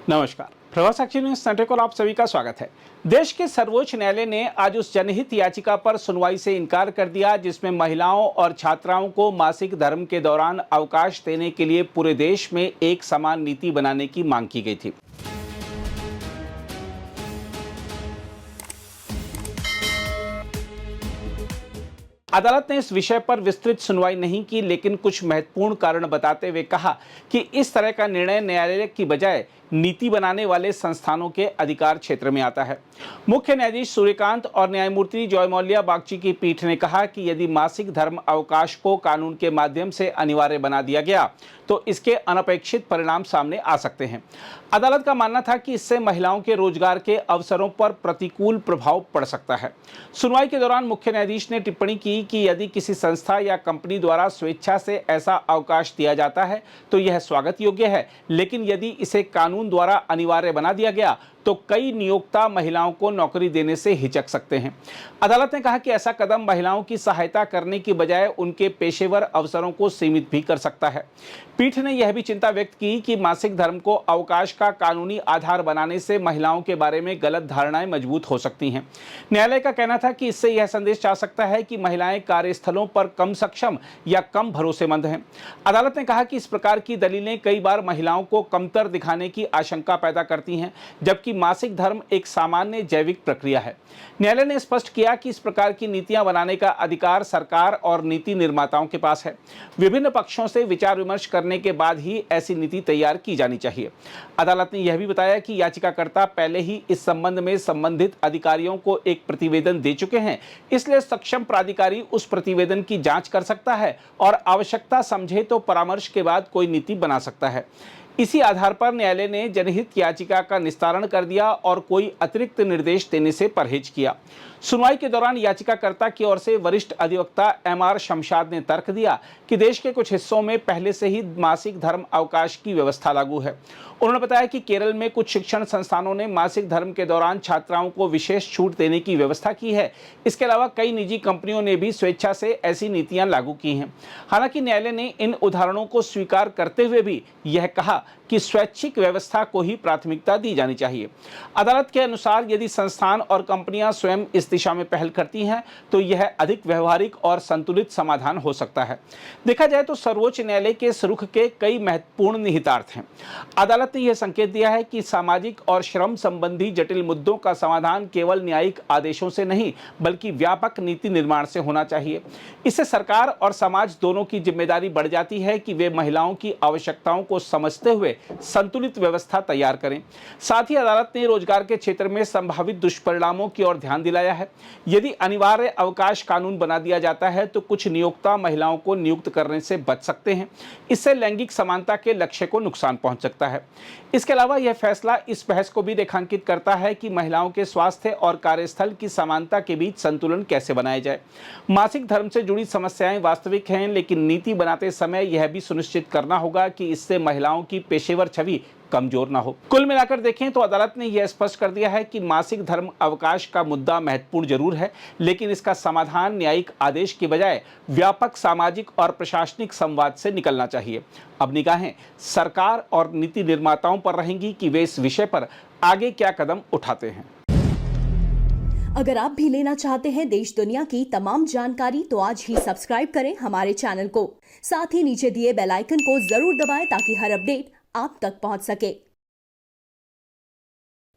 नमस्कार, प्रभात साक्षी news centre पर आप सभी का स्वागत है। देश के सर्वोच्च न्यायालय ने आज उस जनहित याचिका पर सुनवाई से इनकार कर दिया जिसमें महिलाओं और छात्राओं को मासिक धर्म के दौरान अवकाश देने के लिए पूरे देश में एक समान नीति बनाने की मांग की गई थी। अदालत ने इस विषय पर विस्तृत सुनवाई नहीं की, लेकिन कुछ महत्वपूर्ण कारण बताते हुए कहा कि इस तरह का निर्णय न्यायालय की बजाय नीति बनाने वाले संस्थानों के अधिकार क्षेत्र में आता है। मुख्य न्यायाधीश सूर्यकांत और न्यायमूर्ति जयमौल्या बागची की पीठ ने कहा कि यदि मासिक धर्म अवकाश को कानून के माध्यम से अनिवार्य बना दिया गया तो इसके अनपेक्षित परिणाम सामने आ सकते हैं। अदालत का मानना था कि इससे महिलाओं के रोजगार के अवसरों पर प्रतिकूल प्रभाव पड़ सकता है। सुनवाई के दौरान मुख्य न्यायाधीश ने टिप्पणी की कि यदि किसी संस्था या कंपनी द्वारा स्वेच्छा से ऐसा अवकाश दिया जाता है तो यह स्वागत योग्य है, लेकिन यदि इसे कानून द्वारा अनिवार्य बना दिया गया तो कई नियोक्ता महिलाओं को नौकरी देने से हिचक सकते हैं। अदालत ने कहा कि ऐसा कदम महिलाओं की सहायता करने की बजाय उनके पेशेवर अवसरों को सीमित भी कर सकता है। पीठ ने यह भी चिंता व्यक्त की कि मासिक धर्म को अवकाश का कानूनी आधार बनाने से महिलाओं के बारे में गलत धारणाएं मजबूत हो सकती हैं। न्यायालय का कहना था कि इससे यह संदेश जा सकता है कि महिलाएं कार्यस्थलों पर कम सक्षम या कम भरोसेमंद हैं। अदालत ने कहा कि इस प्रकार की दलीलें कई बार महिलाओं को कमतर दिखाने की आशंका पैदा करती हैं, जबकि मासिक धर्म एक सामान्य जैविक प्रक्रिया है। न्यायालय ने स्पष्ट किया कि इस प्रकार की नीतियां बनाने का अधिकार सरकार और नीति निर्माताओं के पास है। विभिन्न पक्षों से विचार विमर्श करने के बाद ही ऐसी नीति तैयार की जानी चाहिए। अदालत ने यह भी बताया कि याचिकाकर्ता पहले ही इस संबंध में संबंधित अधिकारियों को एक प्रतिवेदन दे चुके हैं, इसलिए सक्षम प्राधिकारी उस प्रतिवेदन की जांच कर सकता है और आवश्यकता समझे तो परामर्श के बाद कोई नीति बना सकता है। इसी आधार पर न्यायालय ने जनहित याचिका का निस्तारण कर दिया और कोई अतिरिक्त निर्देश देने से परहेज किया। सुनवाई के दौरान याचिकाकर्ता की ओर से वरिष्ठ अधिवक्ता एमआर शमशाद ने तर्क दिया कि देश के कुछ हिस्सों में पहले से ही मासिक धर्म अवकाश की व्यवस्था लागू है। उन्होंने बताया कि केरल में कुछ शिक्षण संस्थानों ने मासिक धर्म के दौरान छात्राओं को विशेष छूट देने की व्यवस्था की है। इसके अलावा कई निजी कंपनियों ने भी स्वेच्छा से ऐसी नीतियां लागू की हैं। हालांकि न्यायालय ने इन उदाहरणों को स्वीकार करते हुए भी यह कहा कि स्वैच्छिक व्यवस्था को ही प्राथमिकता दी जानी चाहिए। अदालत के अनुसार यदि संस्थान और कंपनियां स्वयं इस दिशा में पहल करती हैं तो यह अधिक व्यवहारिक और संतुलित समाधान हो सकता है। देखा जाए तो सर्वोच्च न्यायालय के इस रुख के कई महत्वपूर्ण निहितार्थ हैं। अदालत ने यह संकेत दिया है कि सामाजिक और श्रम संबंधी जटिल मुद्दों का समाधान केवल न्यायिक आदेशों से नहीं बल्कि व्यापक नीति निर्माण से होना चाहिए। इससे सरकार और समाज दोनों की जिम्मेदारी बढ़ जाती है कि वे महिलाओं की आवश्यकताओं को समझते हुए संतुलित व्यवस्था तैयार करें। साथ ही अदालत ने रोजगार के क्षेत्र में संभावित दुष्परिणामों की ओर ध्यान दिलाया है। यदि अनिवार्य अवकाश कानून बना दिया जाता है तो कुछ नियोक्ता महिलाओं को नियुक्त करने से बच सकते हैं। इससे लैंगिक समानता के लक्ष्य को नुकसान पहुंच सकता है। इसके अलावा यह फैसला इस बहस को भी रेखांकित करता है कि महिलाओं के स्वास्थ्य और कार्यस्थल की समानता के बीच संतुलन कैसे बनाया जाए। मासिक धर्म से जुड़ी समस्याएं वास्तविक हैं, लेकिन नीति बनाते समय यह भी सुनिश्चित करना होगा कि इससे महिलाओं की पेशेवर छवि कमजोर ना हो। कुल मिलाकर देखें तो अदालत ने यह स्पष्ट कर दिया है कि मासिक धर्म अवकाश का मुद्दा महत्वपूर्ण जरूर है, लेकिन इसका समाधान न्यायिक आदेश की बजाय व्यापक सामाजिक और प्रशासनिक संवाद से निकलना चाहिए। अब निगाहें सरकार और नीति निर्माताओं पर रहेंगी कि वे इस विषय पर आगे क्या कदम उठाते हैं। अगर आप भी लेना चाहते हैं देश दुनिया की तमाम जानकारी तो आज ही सब्सक्राइब करें हमारे चैनल को। साथ ही नीचे दिए बेल आइकन को जरूर दबाएं ताकि हर अपडेट आप तक पहुंच सके।